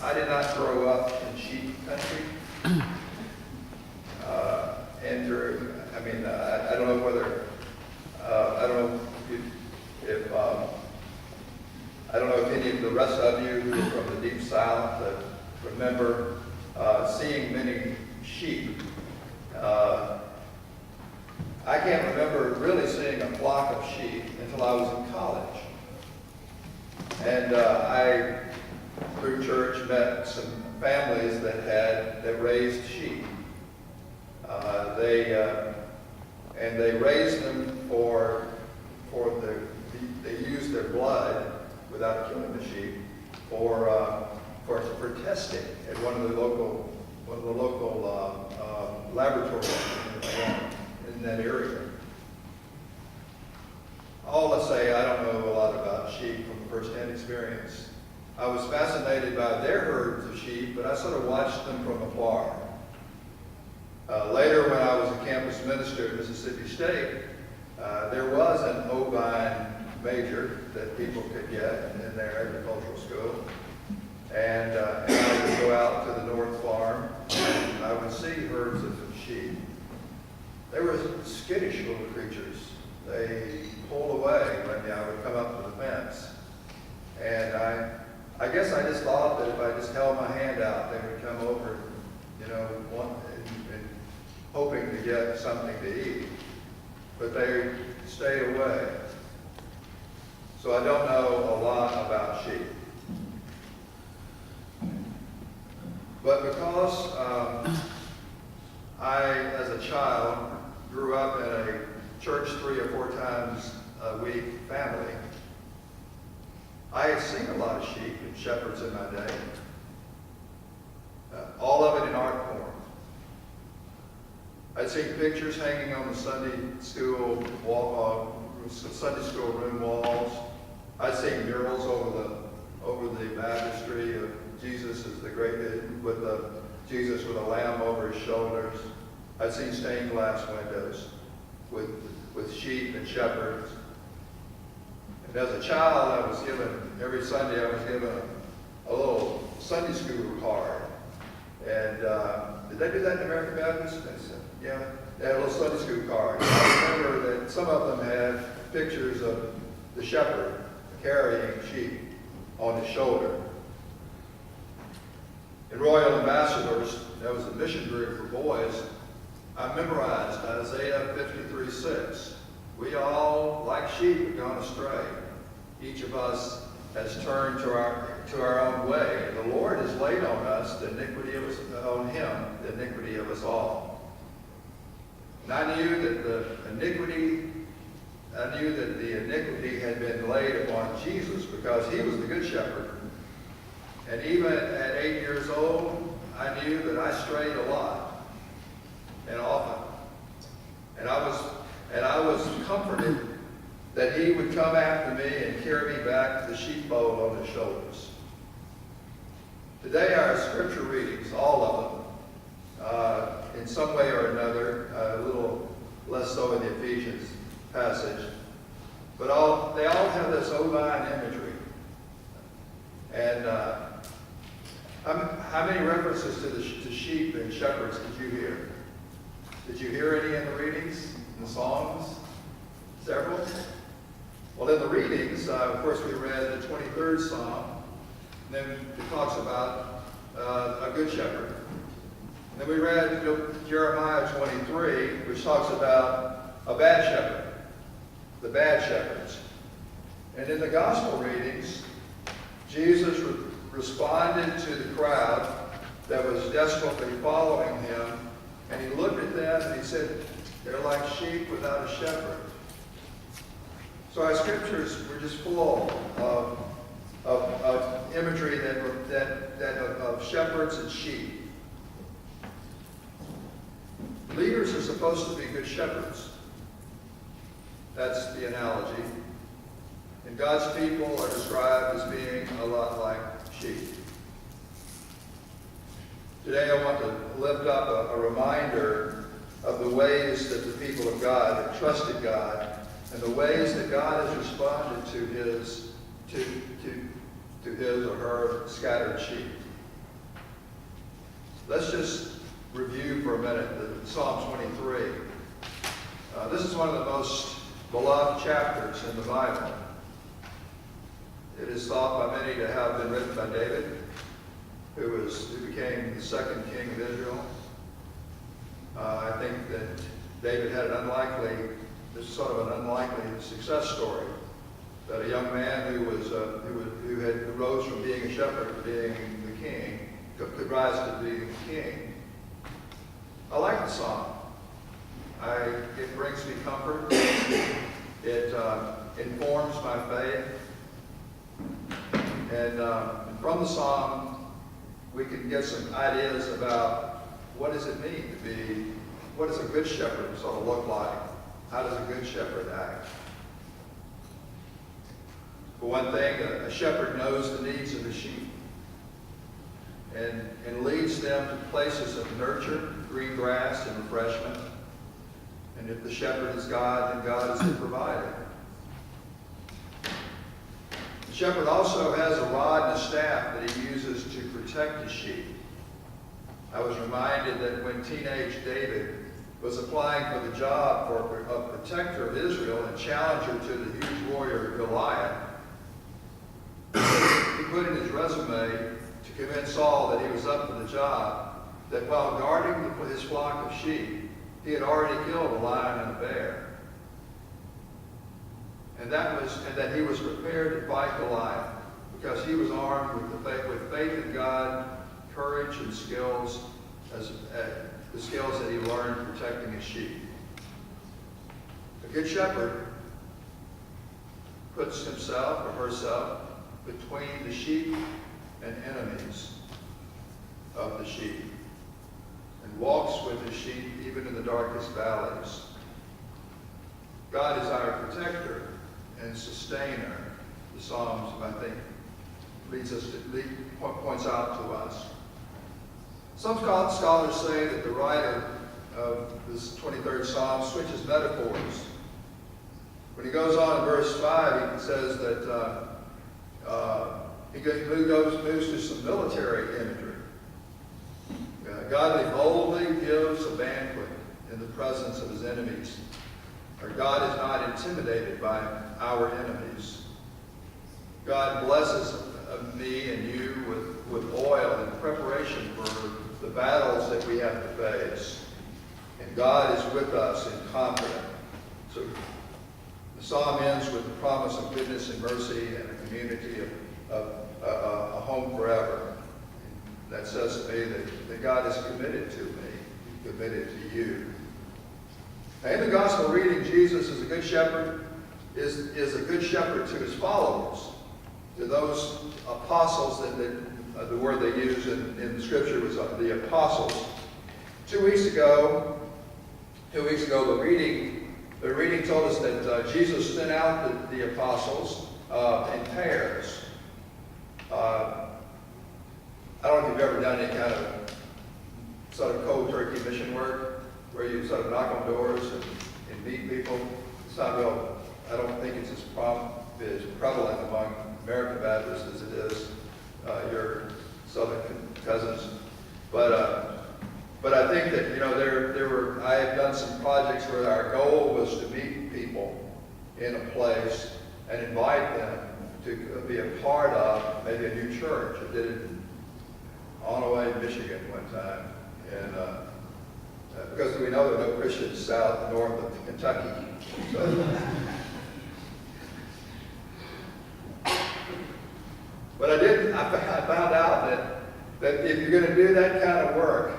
I did not grow up in sheep country. Andrew, I don't know whether, I don't know if I don't know if any of the rest of you who are from the deep south remember seeing many sheep. I can't remember really seeing a flock of sheep until I was in college. And I, through church, met some families that raised sheep. They raised them they used their blood without killing the sheep for testing at one of the local laboratories in that area. All to say, I don't know a lot about sheep from first-hand experience. I was fascinated by their herds of sheep, but I sort of watched them from afar. Later, when I was a campus minister at Mississippi State, there was an ovine major that people could get in their agricultural school. And I would go out to the North Farm, and I would see herds of sheep. They were skittish little creatures. They pulled away when I would come up to the fence. And I guess I just thought that if I just held my hand out, they would come over, and hoping to get something to eat. But they stayed away. So I don't know a lot about sheep. But because I, as a child, grew up in a church 3 or 4 times a week family, I had seen a lot of sheep and shepherds in my day. All of it in art form. I'd seen pictures hanging on the Sunday school room walls. I'd seen murals over the baptistry of Jesus as Jesus with a lamb over his shoulders. I'd seen stained glass windows with sheep and shepherds. And as a child, every Sunday I was given a little Sunday school card. And did they do that in American Baptist? I said, yeah. They had a little Sunday school card. I remember that some of them had pictures of the shepherd carrying sheep on his shoulder. In Royal Ambassadors, that was a mission group for boys, I memorized Isaiah 53:6. We all, like sheep, have gone astray. Each of us has turned to our own way. The Lord has laid on us the iniquity of us all. And I knew that the iniquity had been laid upon Jesus because he was the good shepherd. And even at 8 years old, I knew that I strayed a lot and often. And I was comforted that he would come after me and carry me back to the sheepfold on his shoulders. Today, our scripture readings, all of them, in some way or another, a little less so in the Ephesians passage, but they all have this ovine imagery. And how many references to sheep and shepherds did you hear? Did you hear any in the readings, in the songs? Several? Well, in the readings, of course, we read the 23rd Psalm. And then it talks about a good shepherd. And then we read Jeremiah 23, which talks about a bad shepherd, the bad shepherds. And in the gospel readings, Jesus responded to the crowd that was desperately following him, and he looked at them and he said, they're like sheep without a shepherd. So our scriptures were just full of imagery of shepherds and sheep. Leaders are supposed to be good shepherds. That's the analogy. And God's people are described as being a lot like sheep. Today I want to lift up a reminder of the ways that the people of God have trusted God and the ways that God has responded to his or her scattered sheep. Let's just review for a minute Psalm 23. This is one of the most beloved chapters in the Bible. It is thought by many to have been written by David, who became the second king of Israel. I think that David had this is sort of an unlikely success story. That a young man who rose from being a shepherd to being the king could rise to being king. I like the psalm. It brings me comfort. It informs my faith. And from the psalm, we can get some ideas about what does it mean to be, what does a good shepherd sort of look like? How does a good shepherd act? For one thing, a shepherd knows the needs of the sheep and leads them to places of nurture, green grass, and refreshment. And if the shepherd is God, then God is the provider. The shepherd also has a rod and a staff that he uses to protect his sheep. I was reminded that when teenage David was applying for the job of protector of Israel and challenger to the huge warrior Goliath, he put in his resume to convince Saul that he was up for the job, that while guarding his flock of sheep, he had already killed a lion and a bear. And that he was prepared to fight Goliath because he was armed with faith in God, courage, and skills, the skills that he learned protecting his sheep. A good shepherd puts himself or herself between the sheep and enemies of the sheep and walks with the sheep even in the darkest valleys. God is our protector and sustainer, the Psalms, I think, points out to us. Some scholars say that the writer of this 23rd Psalm switches metaphors. When he goes on in verse 5, he says that he moves to some military imagery. God boldly gives a banquet in the presence of his enemies. Or God is not intimidated by our enemies. God blesses me and you with oil in preparation for the battles that we have to face. And God is with us in confidence. So the psalm ends with the promise of goodness and mercy and a community of a home forever. And that says to me that God is committed to me, committed to you. Now, in the gospel reading, Jesus is a good shepherd, is a good shepherd to his followers, to those apostles that the word they use in Scripture was the apostles. 2 weeks ago, the reading told us that Jesus sent out the apostles in pairs. I don't know if you've ever done any kind of sort of cold turkey mission work where you sort of knock on doors and meet people. It's not real. I don't think it's as prevalent among American Baptists as it is your Southern cousins. But I think that I have done some projects where our goal was to meet people in a place and invite them to be a part of maybe a new church. I did it in Onaway, Michigan one time, and because we know there are no Christians south and north of Kentucky. So. But I found out that if you're going to do that kind of work,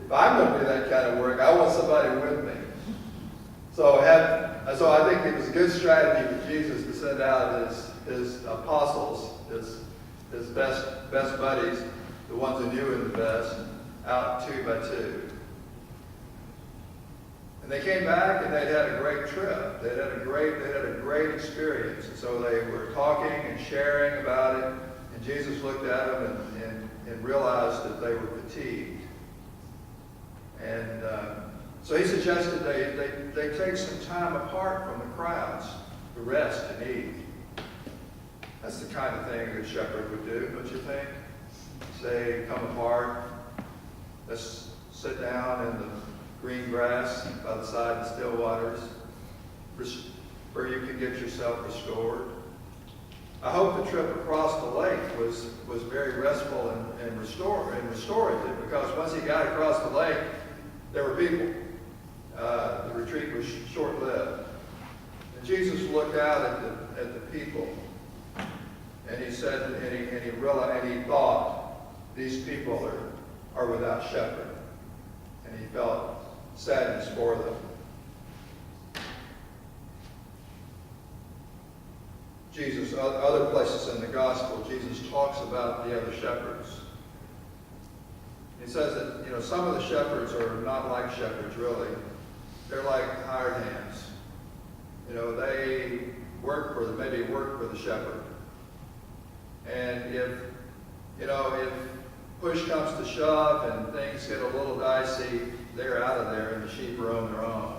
if I'm going to do that kind of work, I want somebody with me. So I think it was a good strategy for Jesus to send out his apostles, his best buddies, the ones who knew him the best, out 2 by 2. And they came back and they'd had a great trip. They had a great experience. And so they were talking and sharing about it. And Jesus looked at them and realized that they were fatigued. And so he suggested they take some time apart from the crowds to rest and eat. That's the kind of thing a good shepherd would do, don't you think? Say, come apart, Let's sit down in the green grass by the side of still waters where you can get yourself restored. I hope the trip across the lake was very restful and restorative, because once he got across the lake, there were people. The retreat was short-lived. And Jesus looked out at the people, and he said, and he realized, and he thought, these people are without shepherd. And he felt sadness for them. Jesus, other places in the gospel, Jesus talks about the other shepherds. He says that, some of the shepherds are not like shepherds, really. They're like hired hands. They maybe work for the shepherd. And if push comes to shove and things get a little dicey, they're out of there and the sheep are on their own.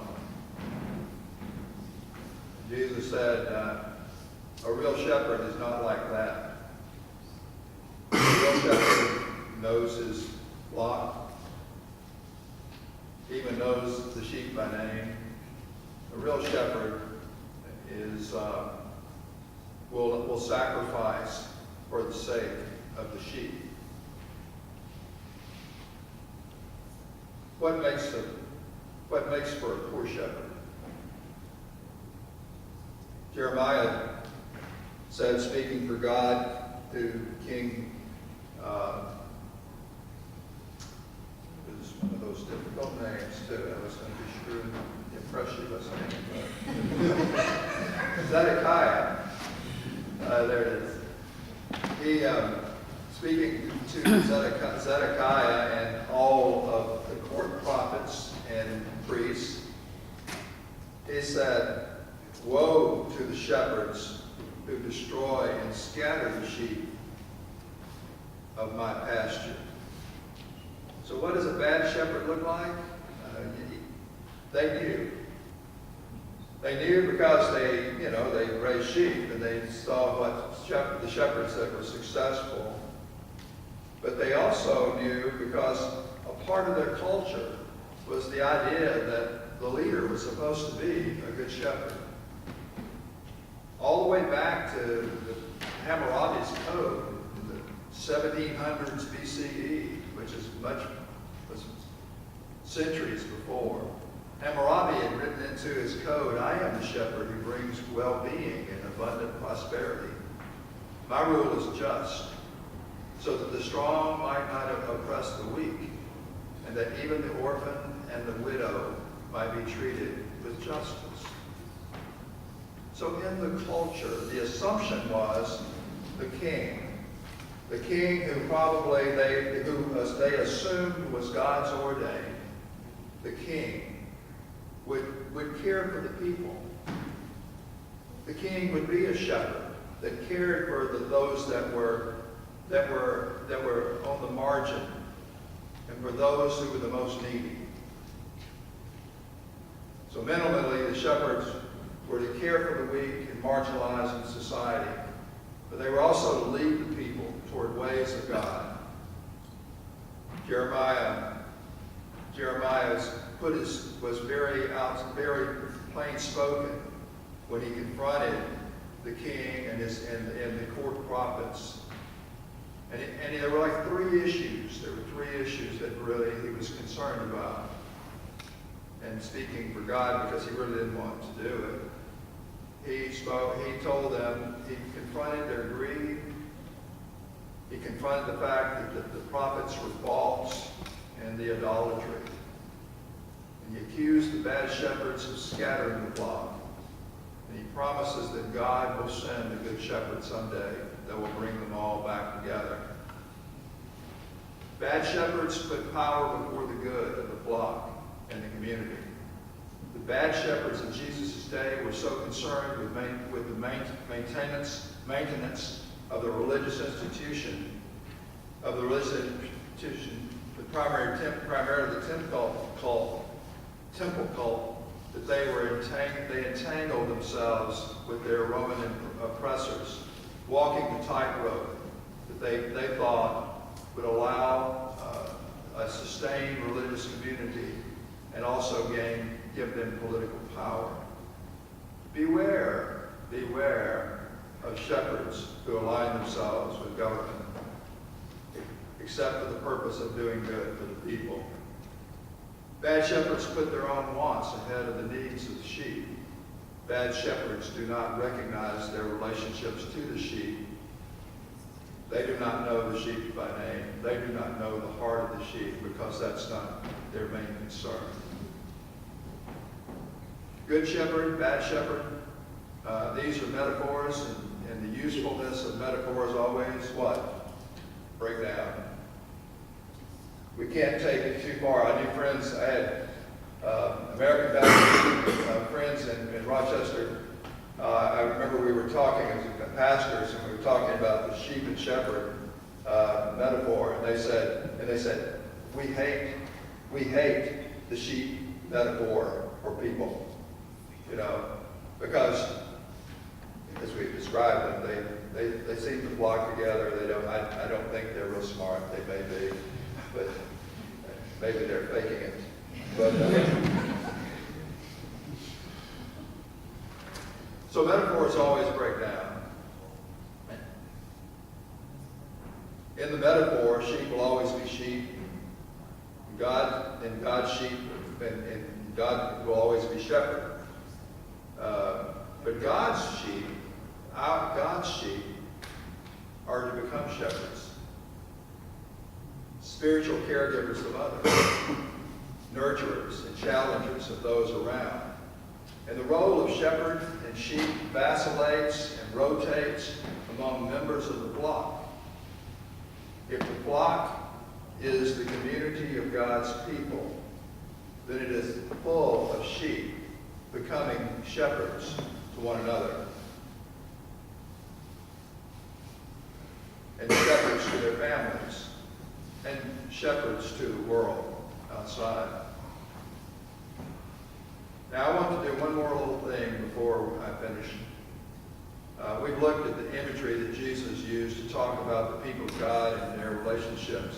Jesus said, a real shepherd is not like that. A real shepherd knows his flock, even knows the sheep by name. A real shepherd will sacrifice for the sake of the sheep. What makes for a poor shepherd? Jeremiah said, speaking for God to King, it was one of those difficult names too. I was going to be screwed, impress you by saying Zedekiah. There it is. He, speaking to Zedekiah and all of the court prophets and priests, he said, woe to the shepherds who destroy and scatter the sheep of my pasture. So what does a bad shepherd look like? They knew. They knew because they raised sheep and they saw the shepherds that were successful. But they also knew because a part of their culture was the idea that the leader was supposed to be a good shepherd. All the way back to Hammurabi's code in the 1700s BCE, which was centuries before. Hammurabi had written into his code, I am the shepherd who brings well-being and abundant prosperity. My rule is just, so that the strong might not oppress the weak, and that even the orphan and the widow might be treated with justice. So in the culture, the assumption was the king who probably they assumed was God's ordained, the king would care for the people. The king would be a shepherd that cared for those that were on the margin and for those who were the most needy. So minimally, the shepherds were to care for the weak and marginalized in society, but they were also to lead the people toward ways of God. Jeremiah was very plain spoken when he confronted the king and the court prophets. And there were like three issues. There were three issues that really he was concerned about. And speaking for God because he really didn't want to do it. He told them, he confronted their greed. He confronted the fact that the prophets were false and the idolatry. And he accused the bad shepherds of scattering the flock. And he promises that God will send a good shepherd someday that will bring them all back together. Bad shepherds put power before the good of the flock and the community. The bad shepherds in Jesus' day were so concerned with the maintenance of the religious institution, primarily the temple cult, that they entangled themselves with their Roman oppressors, walking the tightrope that they thought would allow a sustained religious community and also give them political power. Beware of shepherds who align themselves with government, except for the purpose of doing good for the people. Bad shepherds put their own wants ahead of the needs of the sheep. Bad shepherds do not recognize their relationships to the sheep. They do not know the sheep by name. They do not know the heart of the sheep because that's not their main concern. Good shepherd, bad shepherd, these are metaphors, and the usefulness of metaphors always what? Break down. We can't take it too far. I knew friends, I had American Baptist friends in Rochester. I remember we were talking as pastors, and we were talking about the sheep and shepherd metaphor, and they said, we hate the sheep metaphor for people, because as we described them, they seem to flock together. I don't think they're real smart. They may be, but maybe they're faking it. But so metaphors always break down. In the metaphor, sheep will always be sheep. God's sheep, and God will always be shepherd. But God's sheep are to become shepherds, spiritual caregivers of others, nurturers and challengers of those around. And the role of shepherd and sheep vacillates and rotates among members of the flock. If the flock is the community of God's people, then it is full of sheep becoming shepherds to one another, and shepherds to their families, and shepherds to the world outside. Now I want to do one more little thing before I finish. We've looked at the imagery that Jesus used to talk about the people of God and their relationships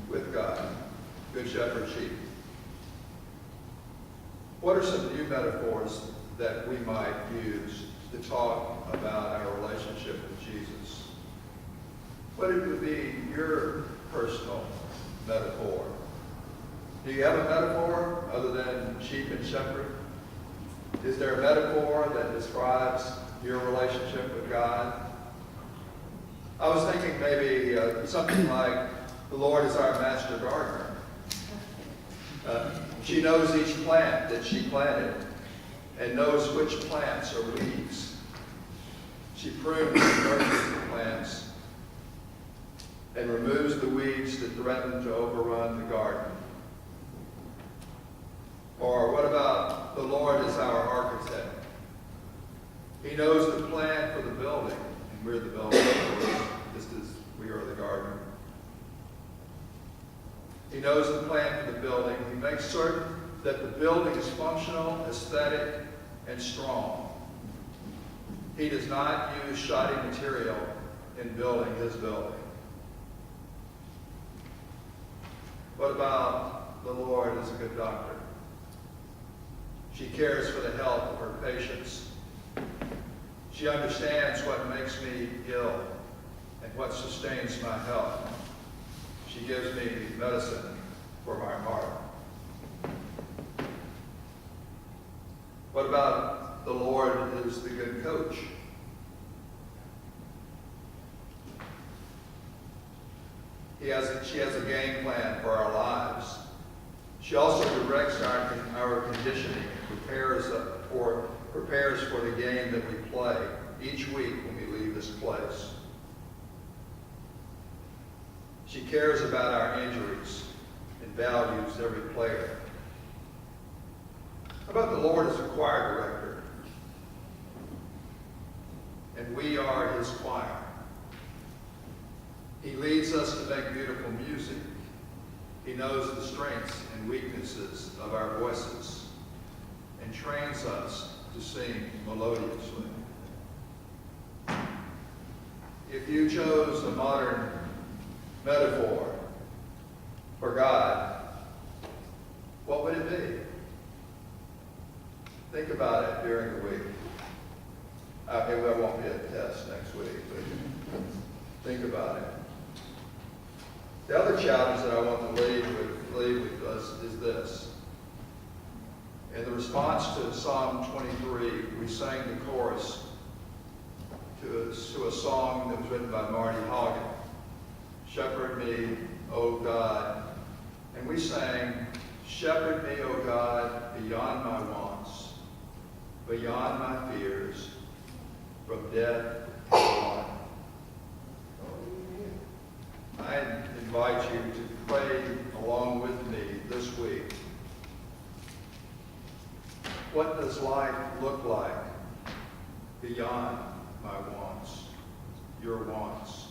with God. Good shepherd, sheep. What are some new metaphors that we might use to talk about our relationship with Jesus? What would be your personal metaphor? Do you have a metaphor other than sheep and shepherd? Is there a metaphor that describes your relationship with God? I was thinking maybe something like the Lord is our master gardener. She knows each plant that she planted and knows which plants are weeds. She prunes and nurtures the plants and removes the weeds that threaten to overrun the garden. Or what about the Lord is our architect? He knows the plan for the building, and we're the building, just as we are the garden. He knows the plan for the building. He makes certain that the building is functional, aesthetic, and strong. He does not use shoddy material in building his building. What about the Lord as a good doctor? She cares for the health of her patients. She understands what makes me ill and what sustains my health. She gives me medicine for my heart. What about the Lord is the good coach? She has a game plan for our lives. She also directs our conditioning, prepares for the game that we play each week when we leave this place. She cares about our injuries and values every player. How about the Lord as a choir director? And we are his choir. He leads us to make beautiful music. He knows the strengths and weaknesses of our voices and trains us to sing melodiously. If you chose a modern metaphor, for God, what would it be? Think about it during the week. Maybe there won't be a test next week, but think about it. The other challenge that I want to leave with us is this. In the response to Psalm 23, we sang the chorus to a song that was written by Marty Haugen, Shepherd Me, O God. And we sang, Shepherd me, O God, beyond my wants, beyond my fears, from death to life. I invite you to pray along with me this week. What does life look like beyond my wants, your wants,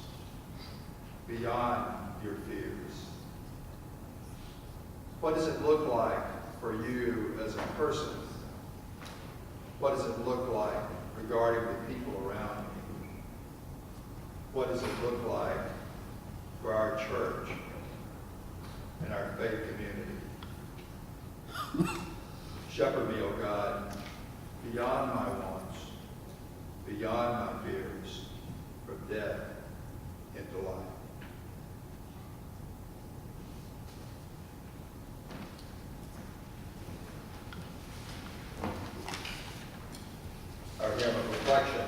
beyond your fears? What does it look like for you as a person? What does it look like regarding the people around you? What does it look like for our church and our faith community? Shepherd me, O God, beyond my wants, beyond my fears, from death into life. Our hymn of reflection